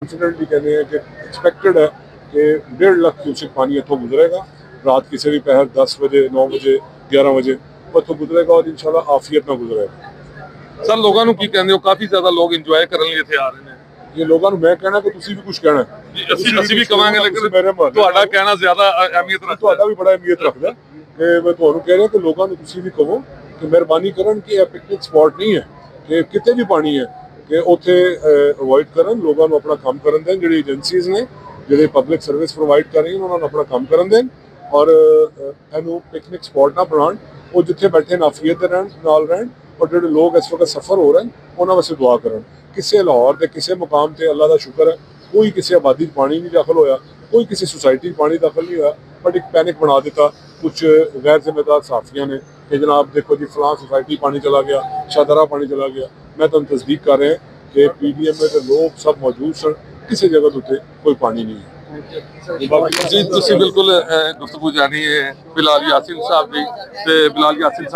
Incident भी कहते हैं कि एक्सपेक्टेड है कि 1.5 लाख क्यूसिक पानी इतों गुजरेगा रात किसी भी पहर 10 बजे 9 बजे 11 बजे इतों गुजरेगा और इंशाल्लाह आफियत ना गुजरेगा। सर लोगों ਨੂੰ ਕੀ ਕਹਿੰਦੇ ਹੋ ਕਾਫੀ ਜ਼ਿਆਦਾ ਲੋਕ ਇੰਜੋਏ ਕਰਨ ਲਈ ਇੱਥੇ ਆ ਰਹੇ ਨੇ ये लोगों को मैं कहना कि तुसी भी कुछ कहना है ਅਸੀਂ ਵੀ ਕਵਾਂਗੇ ਲੇਕਿਨ मेरे मुहल्ले ਤੁਹਾਡਾ ਕਹਿਣਾ ਜ਼ਿਆਦਾ ਅਹਿਮੀਅਤ ਰੱਖਦਾ ਤੁਹਾਡਾ ਵੀ ਬੜਾ ਅਹਿਮੀਅਤ ਰੱਖਦਾ ਕਿ ਮੈਂ ਤੁਹਾਨੂੰ ਕਹਿ ਰਿਹਾ ਕਿ ਲੋਕਾਂ ਨੂੰ ਤੁਸੀਂ ਵੀ ਕਹੋ ਕਿ ਮਿਹਰਬਾਨੀ ਕਰਨ ਕਿ ਇਹ ਪਿਕਨਿਕ ਸਪੌਟ ਨਹੀਂ ਹੈ ਕਿ ਕਿਤੇ ਵੀ ਪਾਣੀ ਹੈ ਕਿ ਉੱਥੇ ਅਵੋਇਡ ਕਰਨ ਲੋਕਾਂ ਨੂੰ ਆਪਣਾ ਕੰਮ ਕਰਨ ਦੇਣ ਜਿਹੜੀ ਏਜੰਸੀਜ਼ ਨੇ ਜਿਹੜੇ ਪਬਲਿਕ ਸਰਵਿਸ ਪ੍ਰੋਵਾਈਡ ਕਰ ਰਹੀਆਂ ਉਹਨਾਂ ਨੂੰ ਆਪਣਾ ਕੰਮ ਕਰਨ ਦੇਣ ਔਰ ਇਹਨੂੰ ਪਿਕਨਿਕ ਸਪੌਟ ਨਾ ਬਣਾਉਣ ਉਹ ਜਿੱਥੇ ਬੈਠੇ ਨਾਫੀਅਤ ਦੇ ਰਹਿਣ ਨਾਲ ਰਹਿਣ ਔਰ ਜਿਹੜੇ ਲੋਕ ਇਸ ਵਕਤ ਸਫਰ ਹੋ ਰਹੇ ਨੇ ਉਹਨਾਂ ਵਾਸਤੇ ਦੁਆ ਕਰਨ। ਕਿਸੇ ਲਾਹੌਰ ਦੇ ਕਿਸੇ ਮੁਕਾਮ ਤੇ ਅੱਲਾ ਦਾ ਸ਼ੁਕਰ ਹੈ ਕੋਈ ਕਿਸੇ ਆਬਾਦੀ 'ਚ ਪਾਣੀ ਨਹੀਂ ਦਾਖਲ ਹੋਇਆ ਕੋਈ ਕਿਸੇ ਸੁਸਾਇਟੀ 'ਚ ਪਾਣੀ ਦਾਖਲ ਨਹੀਂ ਹੋਇਆ ਬਟ ਇੱਕ ਪੈਨਿਕ ਬਣਾ ਦਿੱਤਾ ਕੁਝ ਗੈਰ ਜ਼ਿੰਮੇਦਾਰ ਸਾਥੀਆਂ ਨੇ कि जनाब देखो जी फलां सोसाइटी पानी चला गया शादरा पानी चला गया। मैं तुम तस्दीक कर रहे हैं कि PDM में तो लोग सब मौजूद सन किसी जगह उत्ते कोई पानी नहीं है। जी तुसी बिल्कुल गुफ्तगू जानी है बिलाल यासीन साहब जी ते बिलाल यासीन साहब